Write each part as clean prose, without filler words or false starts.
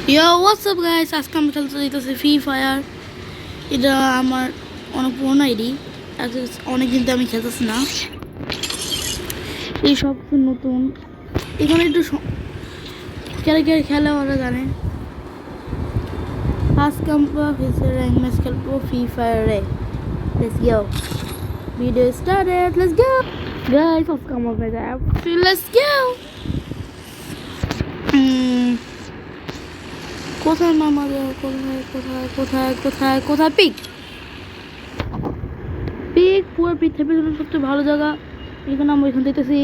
Yo, what's up guys? আজকে আমি খেলতে যাইতেছি ফ্রি ফায়ার। এটা আমার অনেক পুরোনো আইডি। অনেকদিন তো আমি খেলতেছি না। এই সব নতুন। এখানে একটু ক্যারেক্টার খেলা ওরা জানে। আজকে আমরা ফেসের র্যাঙ্ক ম্যাচ খেলবো free ফায়ারে। Let's go. Video started. Let's go. Guys, আজকে আমার বেজা Let's go. কোথায় মামা কোথায় পিক পুরো পৃথিবীর জন্য সবচেয়ে ভালো জায়গা। এখানে আমরা এখান দেখতেছি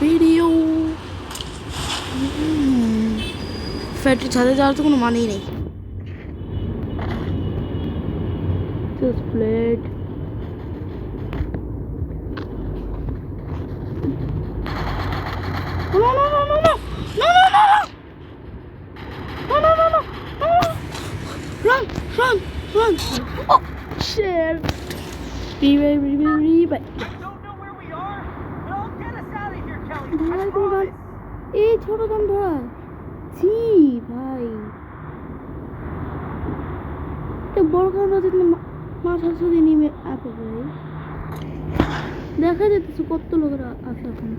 ভিডিও ফ্যাক্টরি ছাদে যাওয়ার তো কোনো মানেই নেই। Plate Run! Oh, shit! Revive. এই ছোট গান ধরা জি ভাই বড় গান মাথা ছড়িয়ে নেমে আপে ভাই দেখা যেতেছে কত লোকেরা আছে এখন।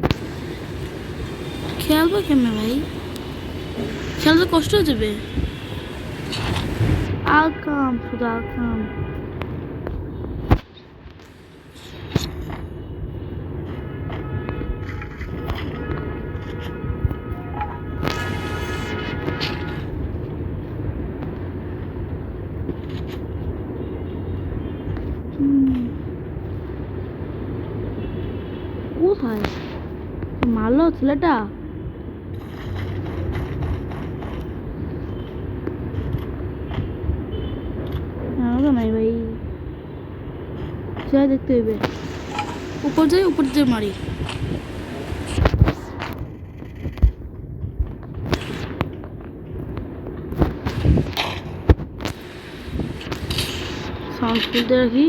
খেলবো কেমন ভাই? খেলতে কষ্ট হয়ে যাবে। আকাম শুধু আকাম কোথায় মারলো ছেলেটা? নাই ভাই যাই দেখতে হইবে। উপর দিয়ে মারি। সাউন্ড খুলতে রাখি।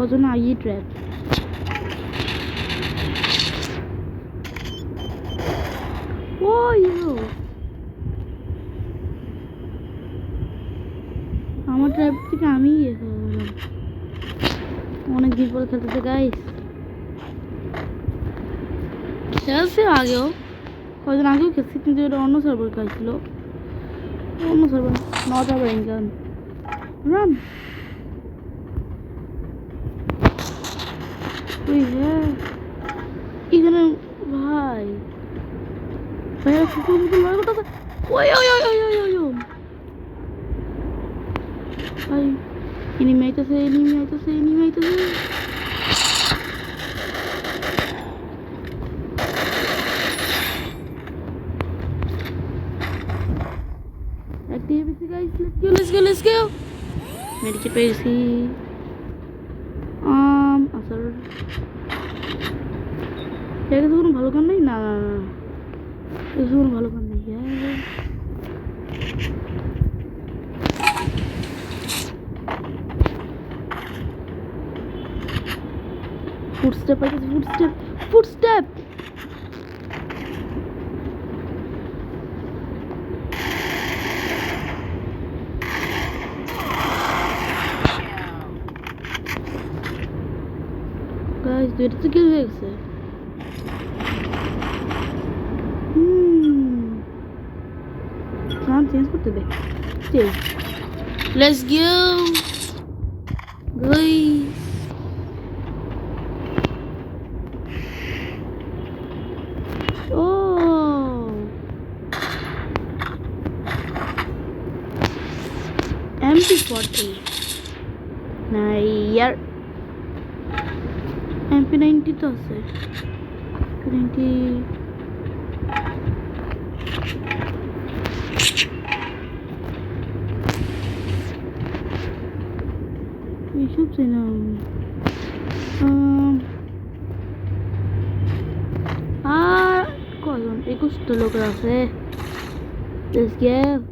ওজন আই ট্র্যাপ ও আমার ট্র্যাপ থেকে আমি অনেক দিন পরে খেলতেছে গাইস। খেলছে আগেও কয়েকদিন আগেও খেলছি কিন্তু এটা অন্য সার্ভার খেলছিল। অন্য সার্ভার নট আবার ইনকাম রান এখানে ভাই ভাইয়া কুকুর মুকুর মারা কথা ভাই এনিমি আইতেছে activity guys, let's go medikit পেয়েছি। আসল এটা তো কোনো ভালো কাম নেই না এটা কোনো ভালো কাম নেই। ফুটস্টেপ গাইস দুইটা তো কিল হয়ে গেছে। নাম চেঞ্জ করতে দে। Let's go guys. O MP40 নাই ইয়ার MP90 তো আছে। MP90 এইসব চাই না আর কজন 21টা লোক আছে Let's go.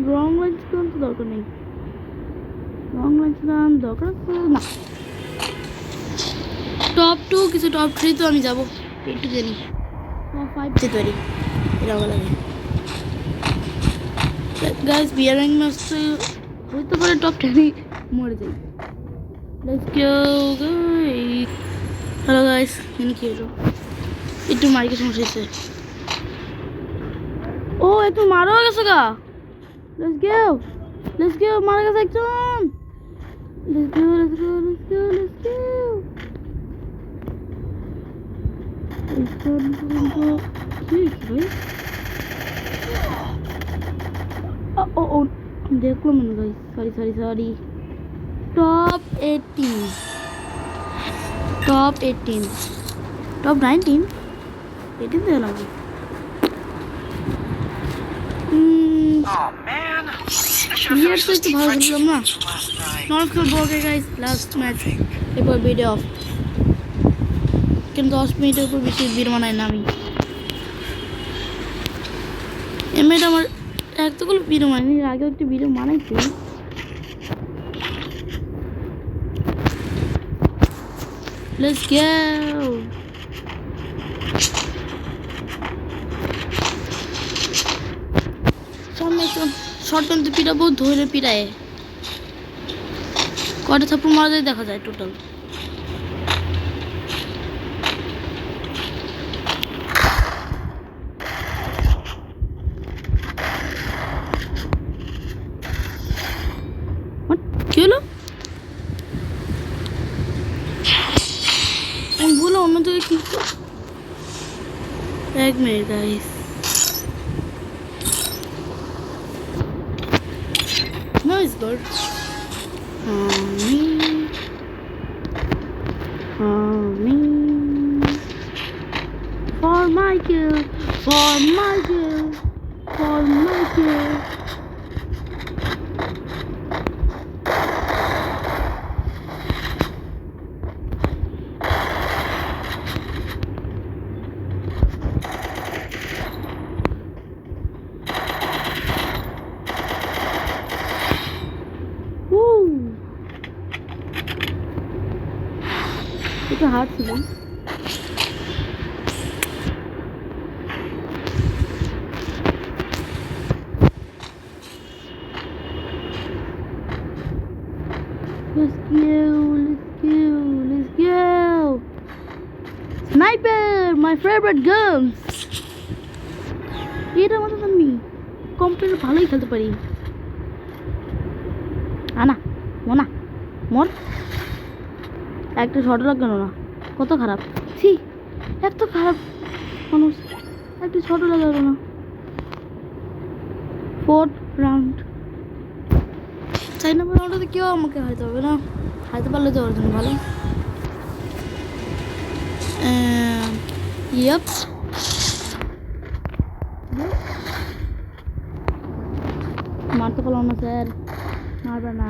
রং লাইন্স তো দরকার নেই রং লাইন্স দরকার না টপ 2 কিছু টপ 3 তো আমি যাবো একটু জানি টপ 5 যেতে পারি এটা ভালো লাগে গাইস বিয়ার র্যাঙ্ক ম্যাচ তো হইতে পারে টপ 10 মরে যাই let's go guys hello guys এখানে কি হলো একটু মারিকে সমস্যা হয়েছে ও একটু মারা গেছে গা লেটস গো মারা গেছে একজন লেটস গো কি ভাই ও দেখলো মনে guys sorry top 18 top 18 top 19 18 তো লাগে ইয়ার তো একটু ভালো খেললাম না নট খেলবো ওকে গাইস লাস্ট ম্যাচ এরপর ভিডিও অফ কিন্তু 10 মিনিটের উপর বেশি ভিডিও বানাই না আমি এমএটা আমার একটুকুলো ভিডিও বানাইনি আগেও একটা ভিডিও বানাইছি Let's go. সামনে তো শর্টগান তো পিটাবো ধরে পিটায় কয়টা থাপ্পড় মারা যায় দেখা যায় টোটাল কি হলো আমি বলো অন্য জায়গায় কি এক minute guys No, it's good. For Michael. এটা হার্ড ছিল Let's go. Sniper, my favorite guns. এটা মতো আমি কম্পিউটার ভালোই খেলতে পারি আনা মর একটা শট লাগলো না কত খারাপ ছি এত খারাপ মানুষ একটা শট লাগালো না 4th রাউন্ড চাই না রাউন্ডে কেউ আমাকে হারাতে হবে না হারাতে পারলে তো ওর জন্য ভালো ইয়েপ মারতে পারলাম না স্যার মারবে না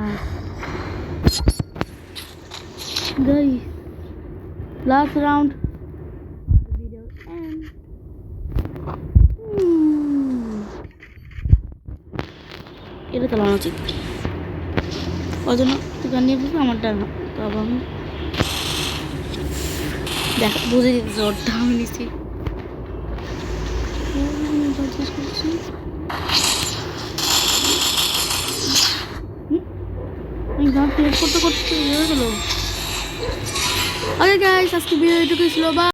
guys last round video end এটা চালানো উচিত অজন্য দোকান নিয়ে বসে আমারটা তবে আমি দেখ বুঝে দিতে জোরটা আমি নিচ্ছি আমি গান প্লে করতে হয়ে গেল ওকে গাইস আজকে ভিডিও এটুকুই ছিল বাই